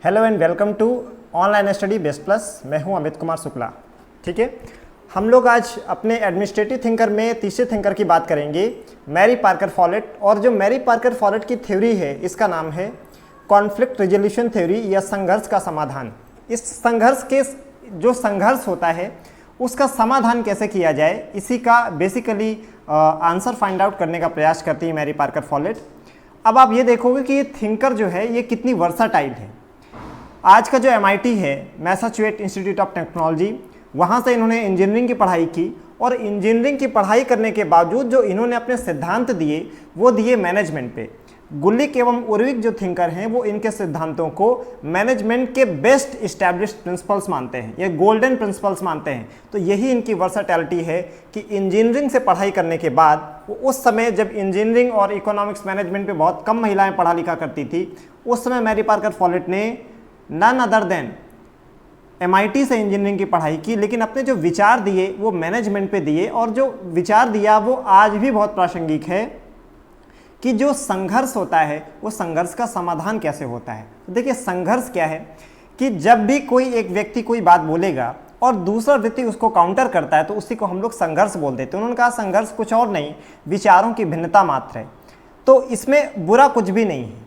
Hello and welcome to online study best plus. मैं हूं अमित कुमार शुक्ला। ठीक है, हम लोग आज अपने एडमिनिस्ट्रेटिव थिंकर में तीसरे थिंकर की बात करेंगे, मैरी पार्कर फॉलेट। और जो मैरी पार्कर फॉलेट की थ्योरी है इसका नाम है कॉन्फ्लिक्ट रिजोल्यूशन थ्योरी या संघर्ष का समाधान। इस संघर्ष के जो संघर्ष होता है उसका समाधान कैसे किया जाए, इसी का बेसिकली आंसर फाइंड आउट करने का प्रयास करती है मैरी पार्कर फॉलेट। अब आप ये देखोगे कि ये थिंकर जो है ये कितनी वर्साटाइल है। आज का जो MIT है, मैसाचुसेट्स इंस्टीट्यूट ऑफ टेक्नोलॉजी, वहाँ से इन्होंने इंजीनियरिंग की पढ़ाई की और इंजीनियरिंग की पढ़ाई करने के बावजूद जो इन्होंने अपने सिद्धांत दिए वो दिए मैनेजमेंट पे। गुलिक एवं उर्विक जो थिंकर हैं वो इनके सिद्धांतों को मैनेजमेंट के बेस्ट इस्टेब्लिश्ड प्रिंसिपल्स मानते हैं, ये गोल्डन प्रिंसिपल्स मानते हैं। तो यही इनकी वर्सैटिलिटी है कि इंजीनियरिंग से पढ़ाई करने के बाद वो उस समय जब इंजीनियरिंग और इकोनॉमिक्स मैनेजमेंट पे बहुत कम महिलाएं पढ़ा लिखा करती थी, उस समय मैरी पार्कर फॉलेट ने नन अदर देन MIT से इंजीनियरिंग की पढ़ाई की, लेकिन अपने जो विचार दिए वो मैनेजमेंट पे दिए। और जो विचार दिया वो आज भी बहुत प्रासंगिक है कि जो संघर्ष होता है वो संघर्ष का समाधान कैसे होता है। तो देखिए, संघर्ष क्या है कि जब भी कोई एक व्यक्ति कोई बात बोलेगा और दूसरा व्यक्ति उसको काउंटर करता है तो उसी को हम लोग संघर्ष बोल देते हैं। उन्होंने कहा संघर्ष कुछ और नहीं, विचारों की भिन्नता मात्र है। तो इसमें बुरा कुछ भी नहीं है।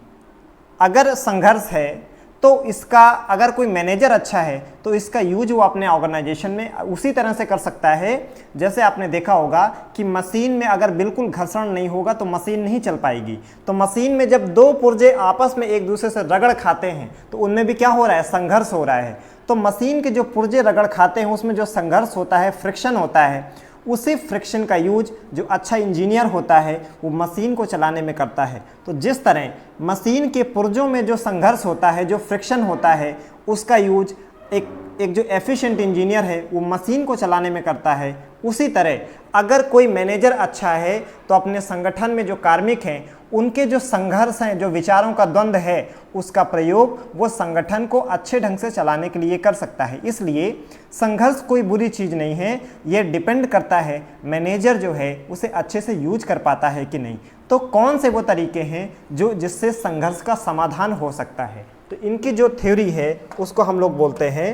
अगर संघर्ष है तो इसका, अगर कोई मैनेजर अच्छा है तो इसका यूज वो अपने ऑर्गेनाइजेशन में उसी तरह से कर सकता है जैसे आपने देखा होगा कि मशीन में अगर बिल्कुल घर्षण नहीं होगा तो मशीन नहीं चल पाएगी। तो मशीन में जब दो पुर्जे आपस में एक दूसरे से रगड़ खाते हैं तो उनमें भी क्या हो रहा है, संघर्ष हो रहा है। तो मशीन के जो पुर्जे रगड़ खाते हैं उसमें जो संघर्ष होता है, फ्रिक्शन होता है, उसी फ्रिक्शन का यूज जो अच्छा इंजीनियर होता है वो मशीन को चलाने में करता है। तो जिस तरह मशीन के पुर्जों में जो संघर्ष होता है, जो फ्रिक्शन होता है, उसका यूज एक जो एफिशिएंट इंजीनियर है वो मशीन को चलाने में करता है, उसी तरह अगर कोई मैनेजर अच्छा है तो अपने संगठन में जो कार्मिक हैं उनके जो संघर्ष हैं, जो विचारों का द्वंद्व है, उसका प्रयोग वो संगठन को अच्छे ढंग से चलाने के लिए कर सकता है। इसलिए संघर्ष कोई बुरी चीज़ नहीं है, ये डिपेंड करता है मैनेजर जो है उसे अच्छे से यूज कर पाता है कि नहीं। तो कौन से वो तरीके हैं जो जिससे संघर्ष का समाधान हो सकता है। तो इनकी जो थ्योरी है उसको हम लोग बोलते हैं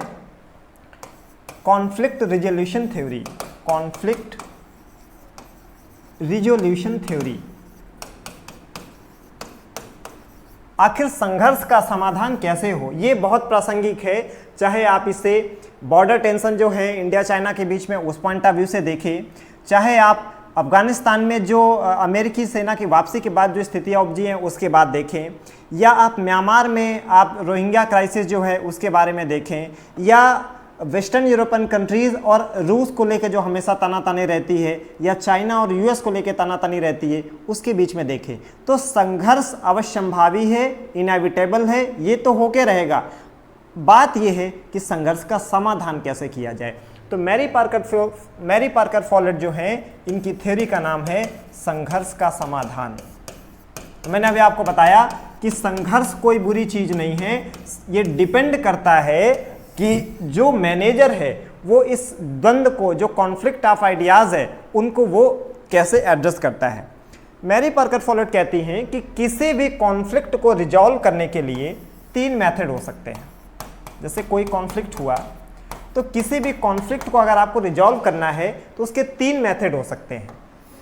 conflict resolution theory. Conflict resolution theory. आखिर संघर्ष का समाधान कैसे हो, ये बहुत प्रासंगिक है। चाहे आप इसे बॉर्डर टेंशन जो है इंडिया चाइना के बीच में उस पॉइंट ऑफ व्यू से देखें, चाहे आप अफगानिस्तान में जो अमेरिकी सेना की वापसी के बाद जो स्थितियाँ उपजी हैं उसके बाद देखें, या आप म्यांमार में आप रोहिंग्या क्राइसिस जो है उसके बारे में देखें, या वेस्टर्न यूरोपियन कंट्रीज़ और रूस को लेकर जो हमेशा तनातनी रहती है, या चाइना और US को लेकर तनातनी रहती है, उसके बीच में देखें तो संघर्ष अवश्यंभावी है, इनएविटेबल है, ये तो होके रहेगा। बात ये है कि संघर्ष का समाधान कैसे किया जाए। तो मैरी पार्कर फॉलेट जो है इनकी थ्योरी का नाम है संघर्ष का समाधान। तो मैंने अभी आपको बताया कि संघर्ष कोई बुरी चीज़ नहीं है, ये डिपेंड करता है कि जो मैनेजर है वो इस द्वंद्व को, जो कॉन्फ्लिक्ट ऑफ आइडियाज़ है, उनको वो कैसे एड्रेस करता है। मैरी पार्कर फॉलेट कहती हैं कि किसी भी कॉन्फ्लिक्ट को रिजॉल्व करने के लिए 3 मेथड हो सकते हैं। जैसे कोई कॉन्फ्लिक्ट हुआ तो किसी भी कॉन्फ्लिक्ट को अगर आपको रिजॉल्व करना है तो उसके 3 मेथड हो सकते हैं।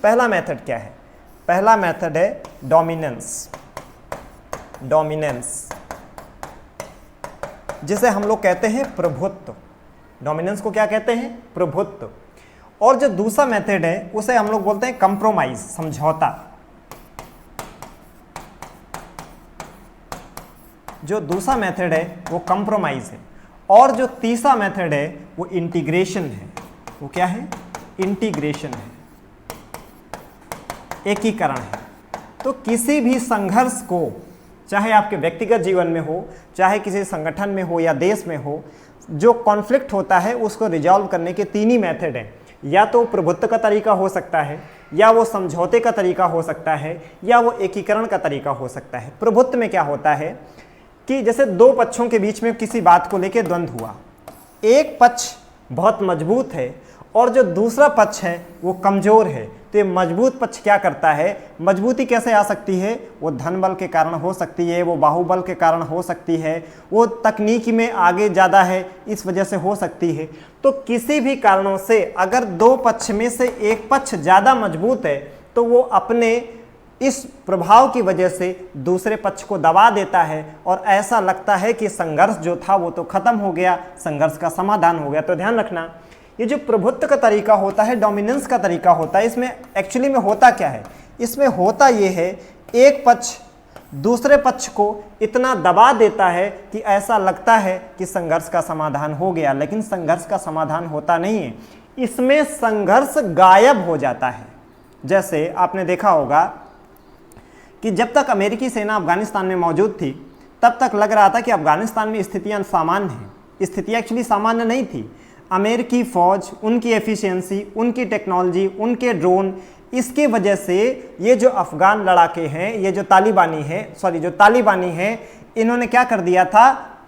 पहला मेथड क्या है? पहला मेथड है डोमिनेंस। डोमिनेंस जिसे हम लोग कहते हैं प्रभुत्व। डोमिनेंस को क्या कहते हैं? प्रभुत्व। और जो दूसरा मेथड है उसे हम लोग बोलते हैं कंप्रोमाइज, समझौता। जो दूसरा मेथड है वो कंप्रोमाइज है। और जो तीसरा मेथड है वो इंटीग्रेशन है। वो क्या है? इंटीग्रेशन है, एकीकरण है। तो किसी भी संघर्ष को, चाहे आपके व्यक्तिगत जीवन में हो, चाहे किसी संगठन में हो या देश में हो, जो कॉन्फ्लिक्ट होता है उसको रिजॉल्व करने के 3 ही मेथड हैं। या तो प्रभुत्व का तरीका हो सकता है, या वो समझौते का तरीका हो सकता है, या वो एकीकरण का तरीका हो सकता है। प्रभुत्व में क्या होता है कि जैसे 2 पक्षों के बीच में किसी बात को लेकर द्वंद्व हुआ, एक पक्ष बहुत मजबूत है और जो दूसरा पक्ष है वो कमज़ोर है, तो ये मजबूत पक्ष क्या करता है, मजबूती कैसे आ सकती है, वो धन बल के कारण हो सकती है, वो बाहुबल के कारण हो सकती है, वो तकनीकी में आगे ज़्यादा है इस वजह से हो सकती है। तो किसी भी कारणों से अगर दो पक्ष में से एक पक्ष ज़्यादा मजबूत है तो वो अपने इस प्रभाव की वजह से दूसरे पक्ष को दबा देता है और ऐसा लगता है कि संघर्ष जो था वो तो खत्म हो गया, संघर्ष का समाधान हो गया। तो ध्यान रखना, ये जो प्रभुत्व का तरीका होता है, डोमिनेंस का तरीका होता है, इसमें एक्चुअली में होता क्या है, इसमें होता ये है एक पक्ष दूसरे पक्ष को इतना दबा देता है कि ऐसा लगता है कि संघर्ष का समाधान हो गया, लेकिन संघर्ष का समाधान होता नहीं है, इसमें संघर्ष गायब हो जाता है। जैसे आपने देखा होगा कि जब तक अमेरिकी सेना अफगानिस्तान में मौजूद थी तब तक लग रहा था कि अफगानिस्तान में स्थितियां सामान्य हैं। स्थितियां एक्चुअली सामान्य नहीं थी। अमेरिकी फौज, उनकी एफिशिएंसी, उनकी टेक्नोलॉजी, उनके ड्रोन, इसकी वजह से ये जो अफगान लड़ाके हैं, ये जो तालिबानी हैं, इन्होंने क्या कर दिया था,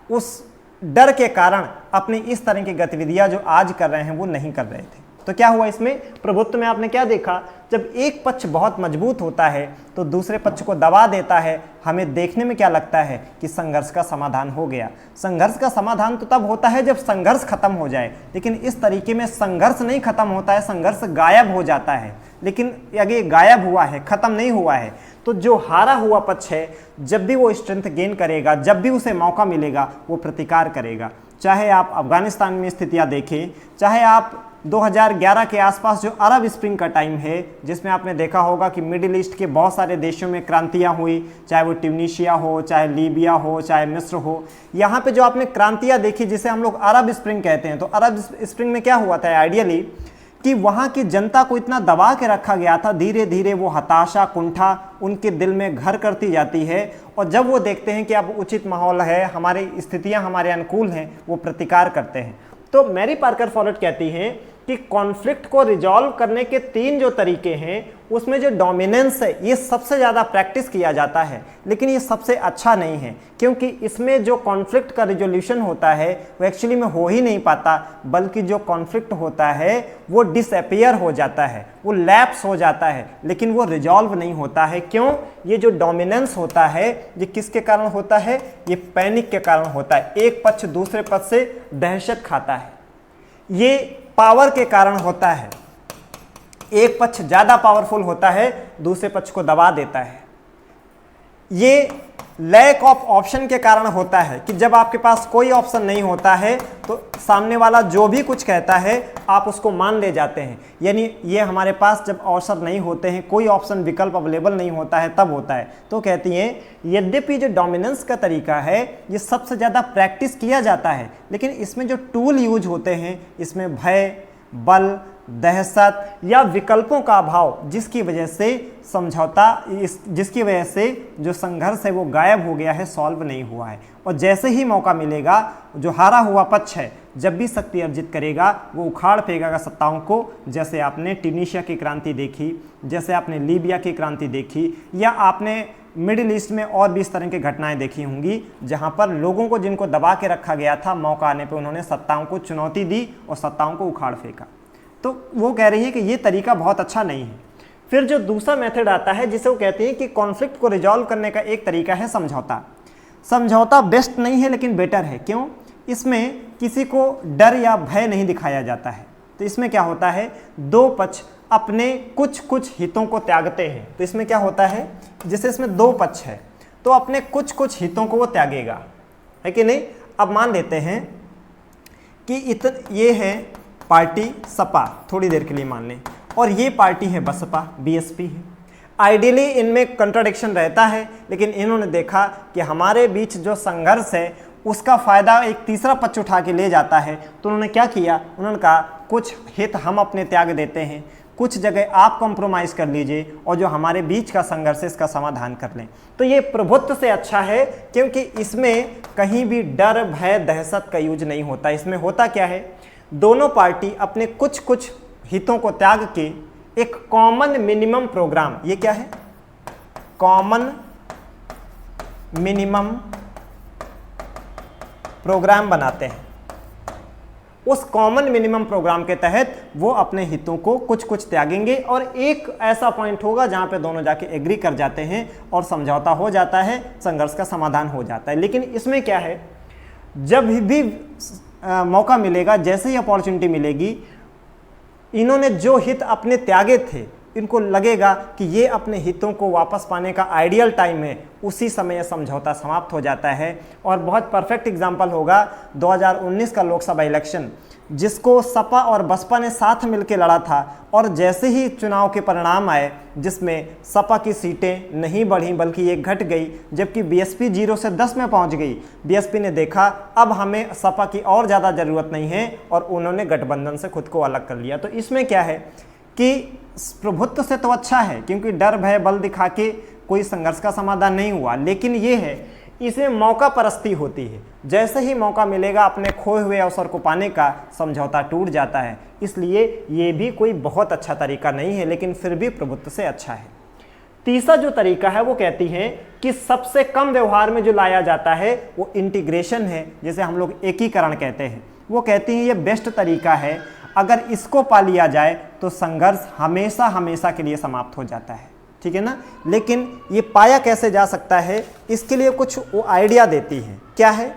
उस डर के कारण अपनी इस तरह की गतिविधियां जो आज कर रहे हैं वो नहीं कर रहे थे। तो क्या हुआ इसमें, प्रभुत्व में आपने क्या देखा, जब एक पक्ष बहुत मजबूत होता है तो दूसरे पक्ष को दबा देता है। हमें देखने में क्या लगता है कि संघर्ष का समाधान हो गया। संघर्ष का समाधान तो तब होता है जब संघर्ष खत्म हो जाए, लेकिन इस तरीके में संघर्ष नहीं खत्म होता है, संघर्ष गायब हो जाता है। लेकिन अगर गायब हुआ है, खत्म नहीं हुआ है, तो जो हारा हुआ पक्ष है जब भी वो स्ट्रेंथ गेन करेगा, जब भी उसे मौका मिलेगा, वो प्रतिकार करेगा। चाहे आप अफगानिस्तान में स्थितियां देखें, चाहे आप 2011 के आसपास जो अरब स्प्रिंग का टाइम है, जिसमें आपने देखा होगा कि मिडिल ईस्ट के बहुत सारे देशों में क्रांतियां हुई, चाहे वो ट्यूनीशिया हो, चाहे लीबिया हो, चाहे मिस्र हो, यहाँ पे जो आपने क्रांतियां देखी जिसे हम लोग अरब स्प्रिंग कहते हैं। तो अरब स्प्रिंग में क्या हुआ था आइडियली कि वहाँ की जनता को इतना दबा के रखा गया था, धीरे धीरे वो हताशा, कुंठा उनके दिल में घर करती जाती है, और जब वो देखते हैं कि अब उचित माहौल है, हमारी स्थितियाँ हमारे अनुकूल हैं, वो प्रतिकार करते हैं। तो मैरी पार्कर फॉलेट कहती हैं कि कॉन्फ्लिक्ट को रिजॉल्व करने के 3 जो तरीके हैं, उसमें जो डोमिनेंस है ये सबसे ज़्यादा प्रैक्टिस किया जाता है, लेकिन ये सबसे अच्छा नहीं है, क्योंकि इसमें जो कॉन्फ्लिक्ट का रिजोल्यूशन होता है वो एक्चुअली में हो ही नहीं पाता, बल्कि जो कॉन्फ्लिक्ट होता है वो डिसअपियर हो जाता है, वो लैप्स हो जाता है, लेकिन वो रिजॉल्व नहीं होता है। क्यों? ये जो डोमिनेंस होता है ये किसके कारण होता है? ये पैनिक के कारण होता है। एक पक्ष दूसरे पक्ष से दहशत खाता है, ये पावर के कारण होता है। एक पक्ष ज्यादा पावरफुल होता है, दूसरे पक्ष को दबा देता है। ये लैक ऑफ ऑप्शन के कारण होता है कि जब आपके पास कोई ऑप्शन नहीं होता है तो सामने वाला जो भी कुछ कहता है आप उसको मान ले जाते हैं। यानी ये हमारे पास जब अवसर नहीं होते हैं, कोई ऑप्शन विकल्प अवेलेबल नहीं होता है, तब होता है। तो कहती हैं यद्यपि जो डोमिनेंस का तरीका है ये सबसे ज़्यादा प्रैक्टिस किया जाता है, लेकिन इसमें जो टूल यूज होते हैं इसमें भय, बल, दहशत या विकल्पों का अभाव, जिसकी वजह से जिसकी वजह से जो संघर्ष है वो गायब हो गया है, सॉल्व नहीं हुआ है। और जैसे ही मौका मिलेगा, जो हारा हुआ पक्ष है जब भी शक्ति अर्जित करेगा वो उखाड़ फेंकेगा सत्ताओं को। जैसे आपने ट्यूनीशिया की क्रांति देखी, जैसे आपने लीबिया की क्रांति देखी, या आपने मिडिल ईस्ट में और भी इस तरह की घटनाएं देखी होंगी, जहां पर लोगों को जिनको दबा के रखा गया था, मौका आने पर उन्होंने सत्ताओं को चुनौती दी और सत्ताओं को उखाड़ फेंका। तो वो कह रही है कि ये तरीका बहुत अच्छा नहीं है। फिर जो दूसरा मेथड आता है जिसे वो कहते हैं कि कॉन्फ्लिक्ट को रिजॉल्व करने का एक तरीका है समझौता। समझौता बेस्ट नहीं है लेकिन बेटर है। क्यों? इसमें किसी को डर या भय नहीं दिखाया जाता है। तो इसमें क्या होता है, दो पक्ष अपने कुछ हितों को त्यागते हैं। तो इसमें क्या होता है, जैसे इसमें दो पक्ष है तो अपने कुछ हितों को वो त्यागेगा, है कि नहीं। अब मान लेते हैं कि ये है पार्टी सपा, थोड़ी देर के लिए मान लें, और ये पार्टी है बसपा, बीएसपी है। आइडियली इनमें कंट्राडिक्शन रहता है, लेकिन इन्होंने देखा कि हमारे बीच जो संघर्ष है उसका फ़ायदा एक तीसरा पक्ष उठा के ले जाता है। तो उन्होंने क्या किया, उन्होंने कहा कुछ हित हम अपने त्याग देते हैं, कुछ जगह आप कॉम्प्रोमाइज़ कर लीजिए और जो हमारे बीच का संघर्ष है इसका समाधान कर लें। तो ये प्रभुत्व से अच्छा है, क्योंकि इसमें कहीं भी डर, भय, दहशत का यूज नहीं होता। इसमें होता क्या है, दोनों पार्टी अपने कुछ हितों को त्याग के एक कॉमन मिनिमम प्रोग्राम, ये क्या है, कॉमन मिनिमम प्रोग्राम बनाते हैं। उस कॉमन मिनिमम प्रोग्राम के तहत वो अपने हितों को कुछ कुछ त्यागेंगे और एक ऐसा पॉइंट होगा जहां पे दोनों जाके एग्री कर जाते हैं और समझौता हो जाता है, संघर्ष का समाधान हो जाता है। लेकिन इसमें क्या है, जब भी मौका मिलेगा, जैसे ही अपॉर्चुनिटी मिलेगी, इन्होंने जो हित अपने त्यागे थे, इनको लगेगा कि ये अपने हितों को वापस पाने का आइडियल टाइम है, उसी समय समझौता समाप्त हो जाता है। और बहुत परफेक्ट एग्जांपल होगा 2019 का लोकसभा इलेक्शन, जिसको सपा और बसपा ने साथ मिलकर लड़ा था, और जैसे ही चुनाव के परिणाम आए जिसमें सपा की सीटें नहीं बढ़ी बल्कि एक घट गई, जबकि बीएसपी 0 से 10 में पहुंच गई। बीएसपी ने देखा अब हमें सपा की और ज़्यादा ज़रूरत नहीं है और उन्होंने गठबंधन से खुद को अलग कर लिया। तो इसमें क्या है कि प्रभुत्व से तो अच्छा है, क्योंकि डर भय बल दिखा के कोई संघर्ष का समाधान नहीं हुआ, लेकिन ये है इसमें मौका परस्ती होती है। जैसे ही मौका मिलेगा अपने खोए हुए अवसर को पाने का, समझौता टूट जाता है। इसलिए ये भी कोई बहुत अच्छा तरीका नहीं है, लेकिन फिर भी प्रभुत्व से अच्छा है। तीसरा जो तरीका है वो कहती है कि सबसे कम व्यवहार में जो लाया जाता है वो इंटीग्रेशन है, जिसे हम लोग एकीकरण कहते हैं। वो कहती हैं ये बेस्ट तरीका है, अगर इसको पा लिया जाए तो संघर्ष हमेशा हमेशा के लिए समाप्त हो जाता है, ठीक है ना। लेकिन ये पाया कैसे जा सकता है, इसके लिए कुछ वो आइडिया देती है। क्या है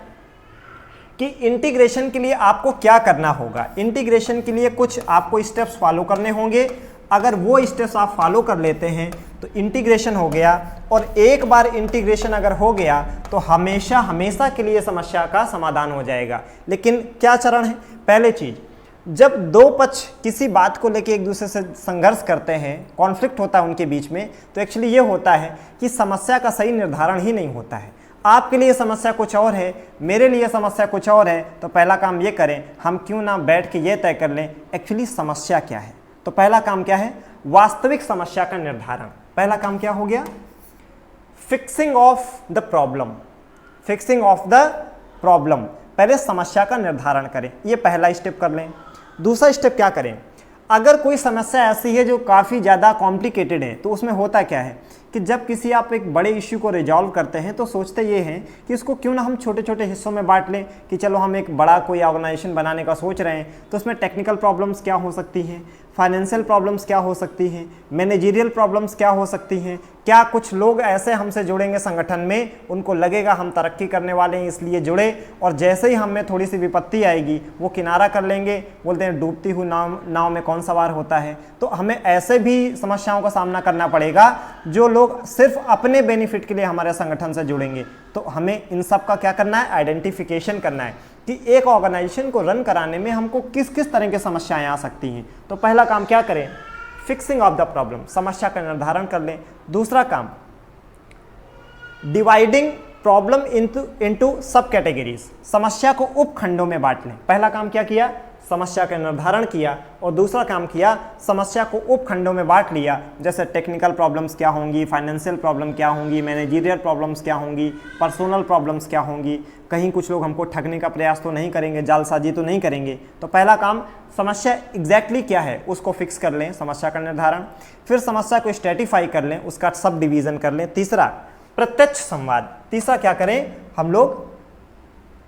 कि इंटीग्रेशन के लिए आपको क्या करना होगा। इंटीग्रेशन के लिए कुछ आपको स्टेप्स फॉलो करने होंगे। अगर वो स्टेप्स आप फॉलो कर लेते हैं तो इंटीग्रेशन हो गया, और एक बार इंटीग्रेशन अगर हो गया तो हमेशा हमेशा के लिए समस्या का समाधान हो जाएगा। लेकिन क्या चरण है, पहले चीज़, जब दो पक्ष किसी बात को लेके एक दूसरे से संघर्ष करते हैं, कॉन्फ्लिक्ट होता है उनके बीच में, तो एक्चुअली ये होता है कि समस्या का सही निर्धारण ही नहीं होता है। आपके लिए समस्या कुछ और है, मेरे लिए समस्या कुछ और है, तो पहला काम ये करें, हम क्यों ना बैठ के ये तय कर लें एक्चुअली समस्या क्या है। तो पहला काम क्या है, वास्तविक समस्या का निर्धारण। पहला काम क्या हो गया, fixing of the problem. Fixing of the problem, पहले समस्या का निर्धारण करें, ये पहला स्टेप कर लें। दूसरा स्टेप क्या करें, अगर कोई समस्या ऐसी है जो काफ़ी ज़्यादा कॉम्प्लिकेटेड है, तो उसमें होता क्या है कि जब किसी आप एक बड़े इश्यू को रिजॉल्व करते हैं तो सोचते ये हैं कि इसको क्यों ना हम छोटे छोटे हिस्सों में बांट लें, कि चलो हम एक बड़ा कोई ऑर्गेनाइजेशन बनाने का सोच रहे हैं, तो उसमें टेक्निकल प्रॉब्लम्स क्या हो सकती हैं, फाइनेंशियल प्रॉब्लम्स क्या हो सकती हैं, मैनेजरियल प्रॉब्लम्स क्या हो सकती हैं, क्या कुछ लोग ऐसे हमसे जुड़ेंगे संगठन में, उनको लगेगा हम तरक्की करने वाले हैं इसलिए जुड़े, और जैसे ही हमें थोड़ी सी विपत्ति आएगी वो किनारा कर लेंगे, बोलते हैं डूबती हुई नाव में कौन सवार होता है। तो हमें ऐसे भी समस्याओं का सामना करना पड़ेगा जो लोग सिर्फ अपने बेनिफिट के लिए हमारे संगठन से जुड़ेंगे। तो हमें इन सब का क्या करना है, आइडेंटिफिकेशन करना है कि एक ऑर्गेनाइजेशन को रन कराने में हमको किस किस तरह की समस्याएं आ सकती हैं। तो पहला काम क्या करें, फिक्सिंग ऑफ द प्रॉब्लम, समस्या का निर्धारण कर लें। दूसरा काम, डिवाइडिंग प्रॉब्लम इनटू सब कैटेगरीज, समस्या को उपखंडों में बांट लें। पहला काम क्या किया, समस्या का निर्धारण किया, और दूसरा काम किया, समस्या को उपखंडों में बांट लिया। जैसे टेक्निकल प्रॉब्लम्स क्या होंगी, फाइनेंशियल प्रॉब्लम क्या होंगी, मैनेजरियल प्रॉब्लम्स क्या होंगी, पर्सनल प्रॉब्लम्स क्या होंगी, कहीं कुछ लोग हमको ठगने का प्रयास तो नहीं करेंगे, जालसाजी तो नहीं करेंगे। तो पहला काम, समस्या एग्जैक्टली क्या है उसको फिक्स कर लें, समस्या का निर्धारण। फिर समस्या को स्ट्रेटिफाई कर लें, उसका सब डिवीज़न कर लें। तीसरा, प्रत्यक्ष संवाद। तीसरा क्या करें, हम लोग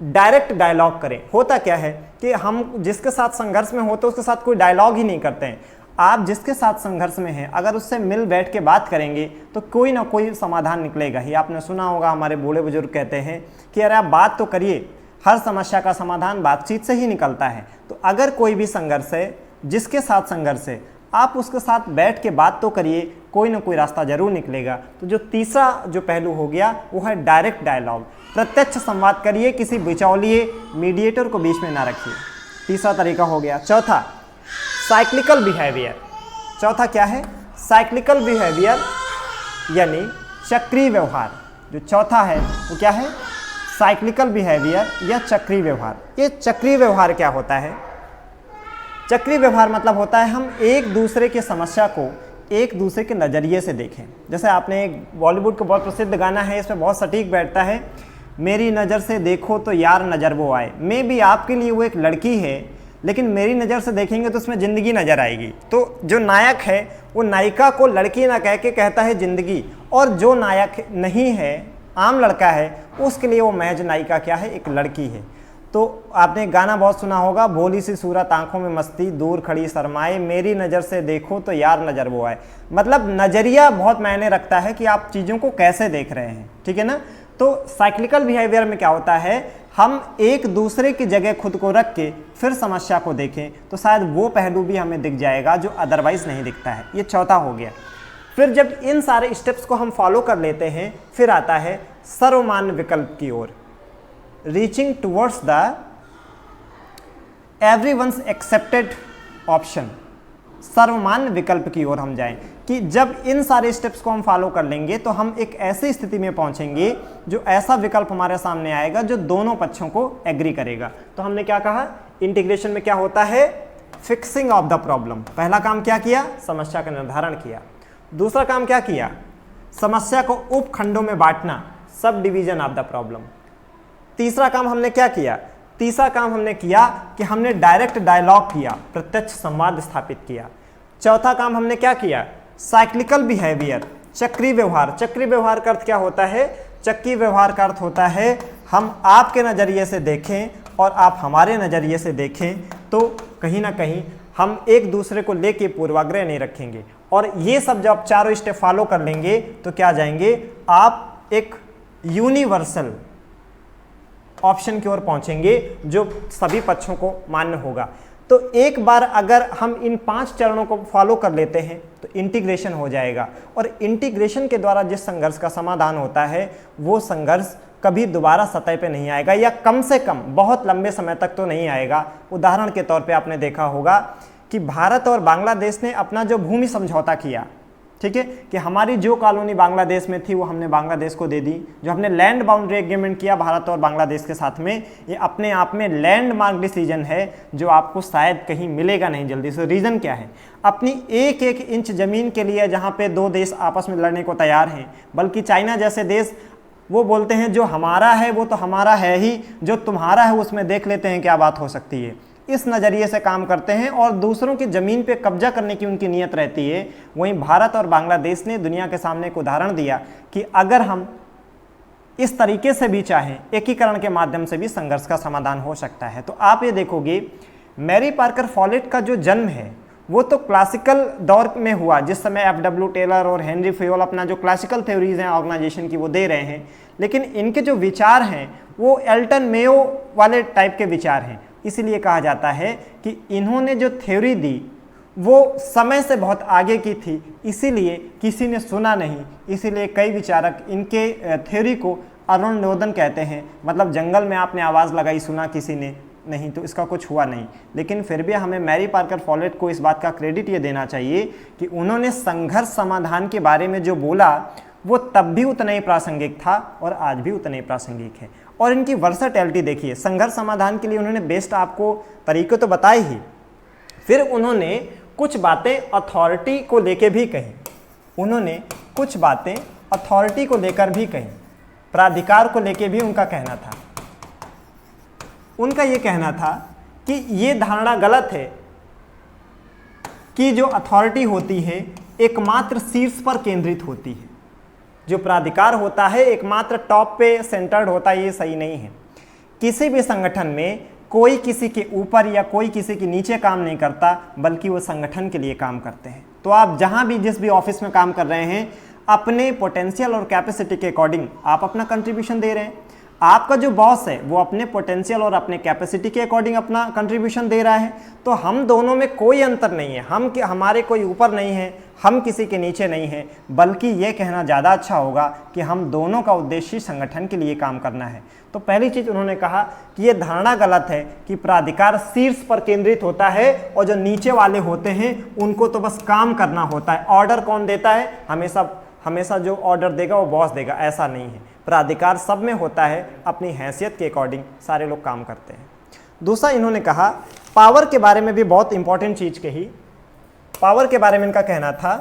डायरेक्ट डायलॉग करें। होता क्या है कि हम जिसके साथ संघर्ष में होते हैं उसके साथ कोई डायलॉग ही नहीं करते हैं। आप जिसके साथ संघर्ष में हैं अगर उससे मिल बैठ के बात करेंगे तो कोई ना कोई समाधान निकलेगा ही। आपने सुना होगा, हमारे बूढ़े बुजुर्ग कहते हैं कि अरे आप बात तो करिए, हर समस्या का समाधान बातचीत से ही निकलता है। तो अगर कोई भी संघर्ष है, जिसके साथ संघर्ष है, आप उसके साथ बैठ के बात तो करिए, कोई ना कोई रास्ता जरूर निकलेगा। तो जो तीसरा जो पहलू हो गया वो है डायरेक्ट डायलॉग, प्रत्यक्ष संवाद करिए, किसी बिचौलिए मीडिएटर को बीच में ना रखिए। तीसरा तरीका हो गया। चौथा, साइक्लिकल बिहेवियर। चौथा क्या है, साइक्लिकल बिहेवियर यानी चक्रीय व्यवहार। जो चौथा है वो क्या है, साइक्लिकल बिहेवियर या चक्रीय व्यवहार। ये चक्रीय व्यवहार क्या होता है, चक्रीय व्यवहार मतलब होता है हम एक दूसरे की समस्या को एक दूसरे के नज़रिए से देखें। जैसे आपने एक बॉलीवुड का बहुत प्रसिद्ध गाना है, इसमें बहुत सटीक बैठता है, मेरी नज़र से देखो तो यार नज़र वो आए। मे भी आपके लिए वो एक लड़की है, लेकिन मेरी नज़र से देखेंगे तो उसमें ज़िंदगी नज़र आएगी। तो जो नायक है वो नायिका को लड़की ना कह के कहता है ज़िंदगी, और जो नायक नहीं है, आम लड़का है, उसके लिए वो महज नायिका क्या है, एक लड़की है। तो आपने गाना बहुत सुना होगा, भोली सी सूरत आंखों में मस्ती, दूर खड़ी शर्माए, मेरी नज़र से देखो तो यार नज़र वो आए। मतलब नज़रिया बहुत मायने रखता है कि आप चीज़ों को कैसे देख रहे हैं, ठीक है ना। तो साइक्लिकल बिहेवियर में क्या होता है, हम एक दूसरे की जगह खुद को रख के फिर समस्या को देखें तो शायद वो पहलू भी हमें दिख जाएगा जो अदरवाइज नहीं दिखता है। ये चौथा हो गया। फिर जब इन सारे स्टेप्स को हम फॉलो कर लेते हैं, फिर आता है सर्वमान्य विकल्प की ओर, reaching towards the everyone's accepted option. सर्वमान्य विकल्प की ओर हम जाएं कि जब इन सारे स्टेप्स को हम फॉलो कर लेंगे तो हम एक ऐसी स्थिति में पहुंचेंगे जो ऐसा विकल्प हमारे सामने आएगा जो दोनों पक्षों को एग्री करेगा। तो हमने क्या कहा, इंटीग्रेशन में क्या होता है, फिक्सिंग ऑफ द प्रॉब्लम। पहला काम क्या किया, समस्या का निर्धारण किया। दूसरा काम क्या किया, समस्या को उपखंडों में बांटना, sub division of the problem. तीसरा काम हमने क्या किया, तीसरा काम हमने किया कि हमने डायरेक्ट डायलॉग किया, प्रत्यक्ष संवाद स्थापित किया। चौथा काम हमने क्या किया, साइक्लिकल बिहेवियर, चक्री व्यवहार। चक्री व्यवहार का अर्थ क्या होता है, चक्री व्यवहार का अर्थ होता है हम आपके नज़रिए से देखें और आप हमारे नज़रिए से देखें, तो कहीं ना कहीं हम एक दूसरे को लेके पूर्वाग्रह नहीं रखेंगे। और ये सब जब आप चारों स्टेप फॉलो कर लेंगे तो क्या जाएंगे, आप एक यूनिवर्सल ऑप्शन की ओर पहुंचेंगे जो सभी पक्षों को मान्य होगा। तो एक बार अगर हम इन 5 चरणों को फॉलो कर लेते हैं तो इंटीग्रेशन हो जाएगा। और इंटीग्रेशन के द्वारा जिस संघर्ष का समाधान होता है वो संघर्ष कभी दोबारा सतह पे नहीं आएगा, या कम से कम बहुत लंबे समय तक तो नहीं आएगा। उदाहरण के तौर पे आपने देखा होगा कि भारत और बांग्लादेश ने अपना जो भूमि समझौता किया, ठीक है, कि हमारी जो कॉलोनी बांग्लादेश में थी वो हमने बांग्लादेश को दे दी। जो हमने लैंड बाउंड्री एग्रीमेंट किया भारत और बांग्लादेश के साथ में, ये अपने आप में लैंडमार्क डिसीजन है जो आपको शायद कहीं मिलेगा नहीं जल्दी से। रीज़न क्या है, अपनी एक एक इंच ज़मीन के लिए जहाँ पे 2 देश आपस में लड़ने को तैयार हैं, बल्कि चाइना जैसे देश वो बोलते हैं जो हमारा है वो तो हमारा है ही, जो तुम्हारा है उसमें देख लेते हैं क्या बात हो सकती है। इस नज़रिए से काम करते हैं और दूसरों की ज़मीन पे कब्जा करने की उनकी नीयत रहती है। वहीं भारत और बांग्लादेश ने दुनिया के सामने एक उदाहरण दिया कि अगर हम इस तरीके से भी चाहें, एकीकरण के माध्यम से भी संघर्ष का समाधान हो सकता है। तो आप ये देखोगे मैरी पार्कर फॉलेट का जो जन्म है वो तो क्लासिकल दौर में हुआ, जिस समय F.W. टेलर और हेनरी फेयोल अपना जो क्लासिकल थ्योरीज हैं ऑर्गेनाइजेशन की वो दे रहे हैं, लेकिन इनके जो विचार हैं वो एल्टन मेयो वाले टाइप के विचार हैं। इसीलिए कहा जाता है कि इन्होंने जो थ्योरी दी वो समय से बहुत आगे की थी, इसीलिए किसी ने सुना नहीं। इसीलिए कई विचारक इनके थ्योरी को अरुणोदन कहते हैं, मतलब जंगल में आपने आवाज़ लगाई, सुना किसी ने नहीं तो इसका कुछ हुआ नहीं। लेकिन फिर भी हमें मैरी पार्कर फॉलेट को इस बात का क्रेडिट ये देना चाहिए कि उन्होंने संघर्ष समाधान के बारे में जो बोला वो तब भी उतना ही प्रासंगिक था और आज भी उतना ही प्रासंगिक है। और इनकी वर्सेटैलिटी देखिए, संघर्ष समाधान के लिए उन्होंने बेस्ट आपको तरीके तो बताए ही, फिर उन्होंने कुछ बातें अथॉरिटी को लेके भी कही, उन्होंने कुछ बातें अथॉरिटी को लेकर भी कही, प्राधिकार को लेके भी उनका कहना था। उनका ये कहना था कि ये धारणा गलत है कि जो अथॉरिटी होती है एकमात्र शीर्ष पर केंद्रित होती है, जो प्राधिकार होता है एकमात्र टॉप पे सेंटर्ड होता है, ये सही नहीं है। किसी भी संगठन में कोई किसी के ऊपर या कोई किसी के नीचे काम नहीं करता, बल्कि वो संगठन के लिए काम करते हैं। तो आप जहाँ भी जिस भी ऑफिस में काम कर रहे हैं, अपने पोटेंशियल और कैपेसिटी के अकॉर्डिंग आप अपना कंट्रीब्यूशन दे रहे हैं। आपका जो बॉस है वो अपने पोटेंशियल और अपने कैपेसिटी के अकॉर्डिंग अपना कंट्रीब्यूशन दे रहा है। तो हम दोनों में कोई अंतर नहीं है, हमारे कोई ऊपर नहीं है, हम किसी के नीचे नहीं हैं, बल्कि ये कहना ज़्यादा अच्छा होगा कि हम दोनों का उद्देश्य संगठन के लिए काम करना है। तो पहली चीज़ उन्होंने कहा कि ये धारणा गलत है कि प्राधिकार शीर्ष पर केंद्रित होता है और जो नीचे वाले होते हैं उनको तो बस काम करना होता है। ऑर्डर कौन देता है, हमेशा जो ऑर्डर देगा वो बॉस देगा, ऐसा नहीं है। प्राधिकार सब में होता है, अपनी हैसियत के अकॉर्डिंग सारे लोग काम करते हैं। दूसरा इन्होंने कहा, पावर के बारे में भी बहुत इंपॉर्टेंट चीज़ कही। पावर के बारे में इनका कहना था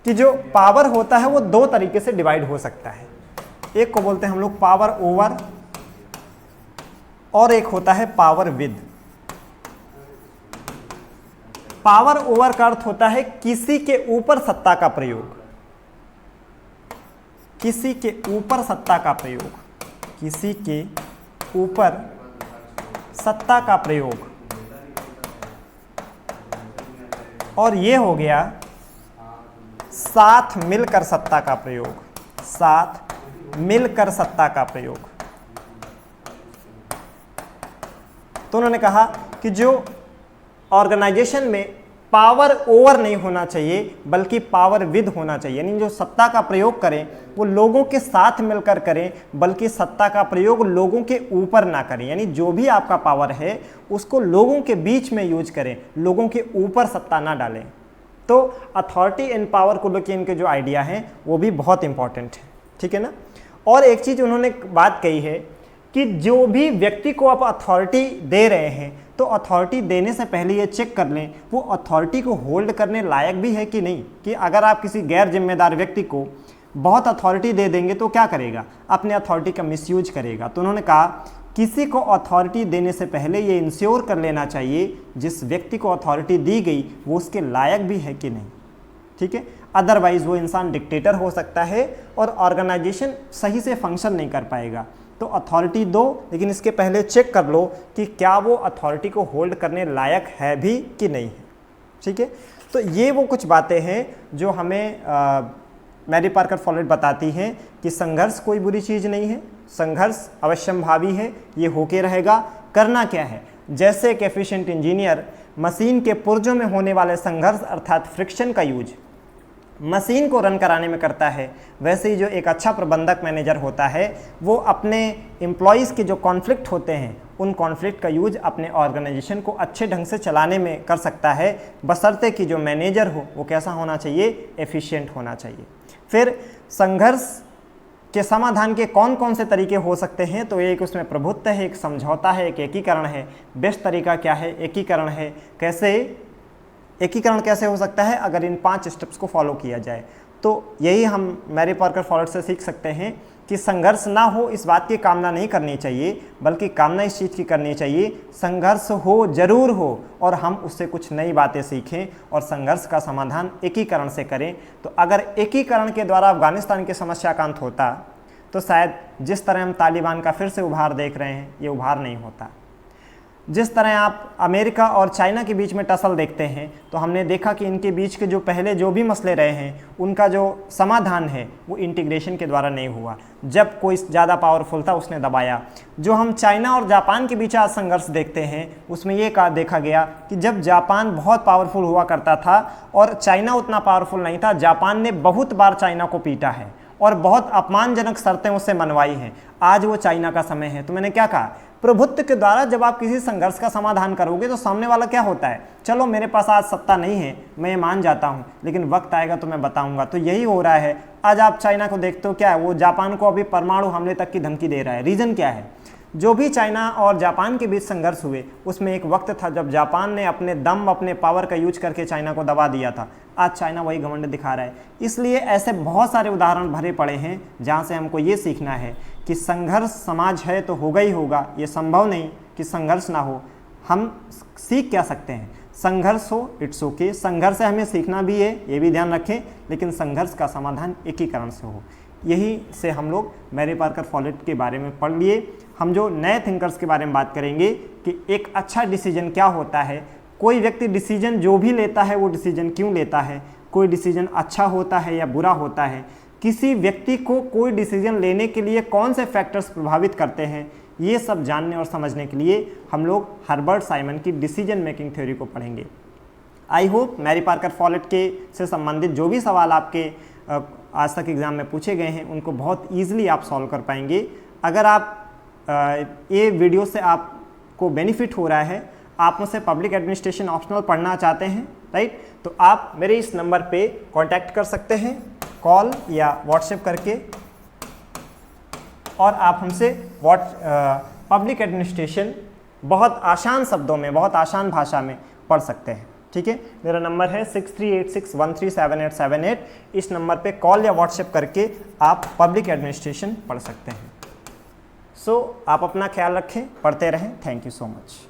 कि जो पावर होता है वो 2 तरीके से डिवाइड हो सकता है। एक को बोलते हैं हम लोग पावर ओवर और एक होता है पावर विद। पावर ओवर का अर्थ होता है किसी के ऊपर सत्ता का प्रयोग, किसी के ऊपर सत्ता का प्रयोग, किसी के ऊपर सत्ता का प्रयोग, और ये हो गया साथ मिलकर सत्ता का प्रयोग, साथ मिलकर सत्ता का प्रयोग। तो उन्होंने कहा कि जो ऑर्गेनाइजेशन में पावर ओवर नहीं होना चाहिए बल्कि पावर विद होना चाहिए, यानी जो सत्ता का प्रयोग करें वो लोगों के साथ मिलकर करें बल्कि सत्ता का प्रयोग लोगों के ऊपर ना करें, यानी जो भी आपका पावर है उसको लोगों के बीच में यूज करें, लोगों के ऊपर सत्ता ना डालें। तो अथॉरिटी एंड पावर को लेकर इनके जो आइडिया हैं वो भी बहुत इंपॉर्टेंट है, ठीक है ना। और एक चीज़ उन्होंने बात कही है कि जो भी व्यक्ति को आप अथॉरिटी दे रहे हैं तो अथॉरिटी देने से पहले ये चेक कर लें वो अथॉरिटी को होल्ड करने लायक भी है कि नहीं, कि अगर आप किसी गैर जिम्मेदार व्यक्ति को बहुत अथॉरिटी दे देंगे तो क्या करेगा, अपने अथॉरिटी का मिसयूज करेगा। तो उन्होंने कहा किसी को अथॉरिटी देने से पहले ये इंश्योर कर लेना चाहिए जिस व्यक्ति को अथॉरिटी दी गई वो उसके लायक भी है कि नहीं, ठीक है। अदरवाइज वो इंसान डिक्टेटर हो सकता है और ऑर्गेनाइजेशन सही से फंक्शन नहीं कर पाएगा। तो अथॉरिटी दो लेकिन इसके पहले चेक कर लो कि क्या वो अथॉरिटी को होल्ड करने लायक है भी कि नहीं है, ठीक है। तो ये वो कुछ बातें हैं जो हमें मैरी पार्कर फॉलेट बताती हैं कि संघर्ष कोई बुरी चीज़ नहीं है, संघर्ष अवश्यंभावी है, ये होके रहेगा। करना क्या है, जैसे एक एफिशिएंट इंजीनियर मशीन के पुर्जों में होने वाले संघर्ष अर्थात फ्रिक्शन का यूज मशीन को रन कराने में करता है, वैसे ही जो एक अच्छा प्रबंधक मैनेजर होता है वो अपने एम्प्लॉयज़ के जो कॉन्फ्लिक्ट होते हैं उन कॉन्फ्लिक्ट का यूज अपने ऑर्गेनाइजेशन को अच्छे ढंग से चलाने में कर सकता है, बशर्ते कि जो मैनेजर हो वो कैसा होना चाहिए, एफिशिएंट होना चाहिए। फिर संघर्ष के समाधान के कौन कौन से तरीके हो सकते हैं, तो एक उसमें प्रभुत्व है, एक समझौता है, एक एकीकरण है। बेस्ट तरीका क्या है, एकीकरण है। कैसे एकीकरण कैसे हो सकता है, अगर इन 5 स्टेप्स को फॉलो किया जाए। तो यही हम मैरी पार्कर फॉलेट से सीख सकते हैं कि संघर्ष ना हो इस बात की कामना नहीं करनी चाहिए, बल्कि कामना इस चीज़ की करनी चाहिए संघर्ष हो, जरूर हो, और हम उससे कुछ नई बातें सीखें और संघर्ष का समाधान एकीकरण से करें। तो अगर एकीकरण के द्वारा अफगानिस्तान की समस्या का अंत होता तो शायद जिस तरह हम तालिबान का फिर से उभार देख रहे हैं ये उभार नहीं होता। जिस तरह आप अमेरिका और चाइना के बीच में टसल देखते हैं तो हमने देखा कि इनके बीच के जो पहले जो भी मसले रहे हैं उनका जो समाधान है वो इंटीग्रेशन के द्वारा नहीं हुआ, जब कोई ज़्यादा पावरफुल था उसने दबाया। जो हम चाइना और जापान के बीच आज संघर्ष देखते हैं उसमें ये देखा गया कि जब जापान बहुत पावरफुल हुआ करता था और चाइना उतना पावरफुल नहीं था, जापान ने बहुत बार चाइना को पीटा है और बहुत अपमानजनक शर्तें उससे मनवाई हैं। आज वो चाइना का समय है। तो मैंने क्या कहा, प्रभुत्व के द्वारा जब आप किसी संघर्ष का समाधान करोगे तो सामने वाला क्या होता है, चलो मेरे पास आज सत्ता नहीं है, मैं ये मान जाता हूँ, लेकिन वक्त आएगा तो मैं बताऊंगा। तो यही हो रहा है। आज आप चाइना को देखते हो, क्या है वो जापान को अभी परमाणु हमले तक की धमकी दे रहा है। रीज़न क्या है, जो भी चाइना और जापान के बीच संघर्ष हुए उसमें एक वक्त था जब जापान ने अपने दम, अपने पावर का यूज करके चाइना को दबा दिया था। आज चाइना वही घमंड दिखा रहा है। इसलिए ऐसे बहुत सारे उदाहरण भरे पड़े हैं जहाँ से हमको ये सीखना है कि संघर्ष समाज है तो होगा ही होगा, ये संभव नहीं कि संघर्ष ना हो। हम सीख क्या सकते हैं, संघर्ष हो इट्स ओके, संघर्ष से हमें सीखना भी है, ये भी ध्यान रखें, लेकिन संघर्ष का समाधान एकीकरण से हो। यही से हम लोग मैरी पार्कर फॉलेट के बारे में पढ़ लिए। हम जो नए थिंकर्स के बारे में बात करेंगे कि एक अच्छा डिसीजन क्या होता है, कोई व्यक्ति डिसीजन जो भी लेता है वो डिसीजन क्यों लेता है, कोई डिसीजन अच्छा होता है या बुरा होता है, किसी व्यक्ति को कोई डिसीजन लेने के लिए कौन से फैक्टर्स प्रभावित करते हैं, ये सब जानने और समझने के लिए हम लोग हर्बर्ट साइमन की डिसीजन मेकिंग थ्योरी को पढ़ेंगे। I hope Mary Parker Follett के से संबंधित जो भी सवाल आपके आज तक एग्ज़ाम में पूछे गए हैं उनको बहुत ईजिली आप सॉल्व कर पाएंगे। अगर आप ये वीडियो से आपको बेनिफिट हो रहा है, आप मुझसे पब्लिक एडमिनिस्ट्रेशन ऑप्शनल पढ़ना चाहते हैं, राइट, तो आप मेरे इस नंबर पे कांटेक्ट कर सकते हैं कॉल या व्हाट्सएप करके, और आप हमसे पब्लिक एडमिनिस्ट्रेशन बहुत आसान शब्दों में, बहुत आसान भाषा में पढ़ सकते हैं। ठीक है, मेरा नंबर है 6386137878। इस नंबर पे कॉल या व्हाट्सएप करके आप पब्लिक एडमिनिस्ट्रेशन पढ़ सकते हैं। सो आप अपना ख्याल रखें, पढ़ते रहें। Thank you so much.